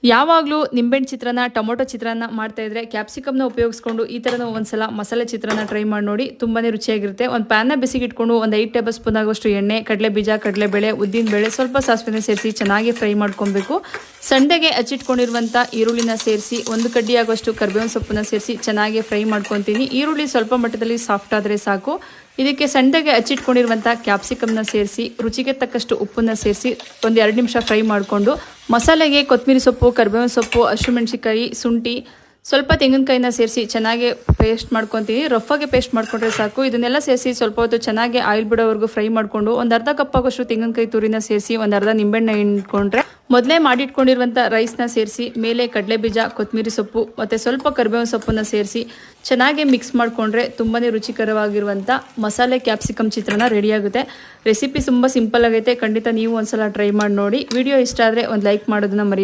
ಯಾವಾಗಲೂ ನಿಂಬೆಹಣ್ಣು ಚಿತ್ರಾನ್ನ ಟೊಮೊಟೊ ಚಿತ್ರಾನ್ನ ಮಾಡ್ತಾ ಇದ್ರೆ ಕ್ಯಾಪ್ಸಿಕಮ್ನ ಉಪಯೋಗಿಸ್ಕೊಂಡು ಈ ಥರದ ಒಂದ್ಸಲ ಮಸಾಲೆ ಚಿತ್ರಾನ್ನ ಟ್ರೈ ಮಾಡಿ ನೋಡಿ. ತುಂಬಾ ರುಚಿಯಾಗಿರುತ್ತೆ. ಒಂದು ಪ್ಯಾನ್ನ ಬಿಸಿಗೆ ಇಟ್ಕೊಂಡು ಒಂದು 5 ಟೇಬಲ್ ಸ್ಪೂನ್ ಆಗೋಷ್ಟು ಎಣ್ಣೆ, ಕಡಲೆ ಬೀಜ, ಕಡಲೆಬೇಳೆ, ಉದ್ದಿನಬೇಳೆ, ಸ್ವಲ್ಪ ಸಾಸಿವೆ ಸೇರಿಸಿ ಚೆನ್ನಾಗಿ ಫ್ರೈ ಮಾಡ್ಕೊಬೇಕು. ಸಣ್ಣಗೆ ಹಚ್ಚಿಟ್ಕೊಂಡಿರುವಂಥ ಈರುಳ್ಳಿನ ಸೇರಿಸಿ 1 ಕಡ್ಡಿ ಆಗೋಷ್ಟು ಕರಿಬೇವಿನ ಸೊಪ್ಪನ್ನ ಸೇರಿಸಿ ಚೆನ್ನಾಗಿ ಫ್ರೈ ಮಾಡ್ಕೊತೀನಿ. ಈರುಳ್ಳಿ ಸ್ವಲ್ಪ ಮಟ್ಟದಲ್ಲಿ ಸಾಫ್ಟ್ ಆದರೆ ಸಾಕು. ಇದಕ್ಕೆ ಸಣ್ಣಗೆ ಹಚ್ಚಿಟ್ಕೊಂಡಿರುವಂಥ ಕ್ಯಾಪ್ಸಿಕಮ್ನ ಸೇರಿಸಿ ರುಚಿಗೆ ತಕ್ಕಷ್ಟು ಉಪ್ಪನ್ನು ಸೇರಿಸಿ 1-2 ನಿಮಿಷ ಫ್ರೈ ಮಾಡಿಕೊಂಡು ಮಸಾಲೆಗೆ ಕೊತ್ತಂಬರಿ ಸೊಪ್ಪು, ಕರಿಬೇವಿನ ಸೊಪ್ಪು, ಹಸಿಮೆಣಸಿನಕಾಯಿ, ಶುಂಠಿ, ಸ್ವಲ್ಪ ತೆಂಗಿನಕಾಯಿನ ಸೇರಿಸಿ ಚೆನ್ನಾಗಿ ಪೇಸ್ಟ್ ಮಾಡ್ಕೊತೀನಿ. ರಫಾಗಿ ಪೇಸ್ಟ್ ಮಾಡ್ಕೊಂಡ್ರೆ ಸಾಕು. ಇದನ್ನೆಲ್ಲ ಸೇರಿಸಿ ಸ್ವಲ್ಪ ಹೊತ್ತು ಚೆನ್ನಾಗಿ ಆಯಿಲ್ ಬಿಡೋವರೆಗೂ ಫ್ರೈ ಮಾಡಿಕೊಂಡು ಒಂದು ಅರ್ಧ ಕಪ್ ಆಗೋಷ್ಟು ತೆಂಗಿನಕಾಯಿ ತುರಿನ ಸೇರಿಸಿ ಒಂದು ಅರ್ಧ ನಿಂಬೆಹಣ್ಣು ಹಿಂಡ್ಕೊಂಡ್ರೆ ಮೊದಲೇ ಮಾಡಿಟ್ಕೊಂಡಿರುವಂಥ ರೈಸ್ನ ಸೇರಿಸಿ ಮೇಲೆ ಕಡಲೆ ಬೀಜ, ಕೊತ್ತಂಬರಿ ಸೊಪ್ಪು ಮತ್ತು ಸ್ವಲ್ಪ ಕರಿಬೇವಿನ ಸೊಪ್ಪನ್ನು ಸೇರಿಸಿ ಚೆನ್ನಾಗಿ ಮಿಕ್ಸ್ ಮಾಡಿಕೊಂಡ್ರೆ ತುಂಬಾ ರುಚಿಕರವಾಗಿರುವಂಥ ಮಸಾಲೆ ಕ್ಯಾಪ್ಸಿಕಮ್ ಚಿತ್ರಾನ್ನ ರೆಡಿಯಾಗುತ್ತೆ. ರೆಸಿಪಿ ತುಂಬ ಸಿಂಪಲ್ ಆಗೈತೆ. ಖಂಡಿತ ನೀವು ಒಂದ್ಸಲ ಟ್ರೈ ಮಾಡಿ ನೋಡಿ. ವಿಡಿಯೋ ಇಷ್ಟ ಆದರೆ ಒಂದು ಲೈಕ್ ಮಾಡೋದನ್ನ ಮರಿ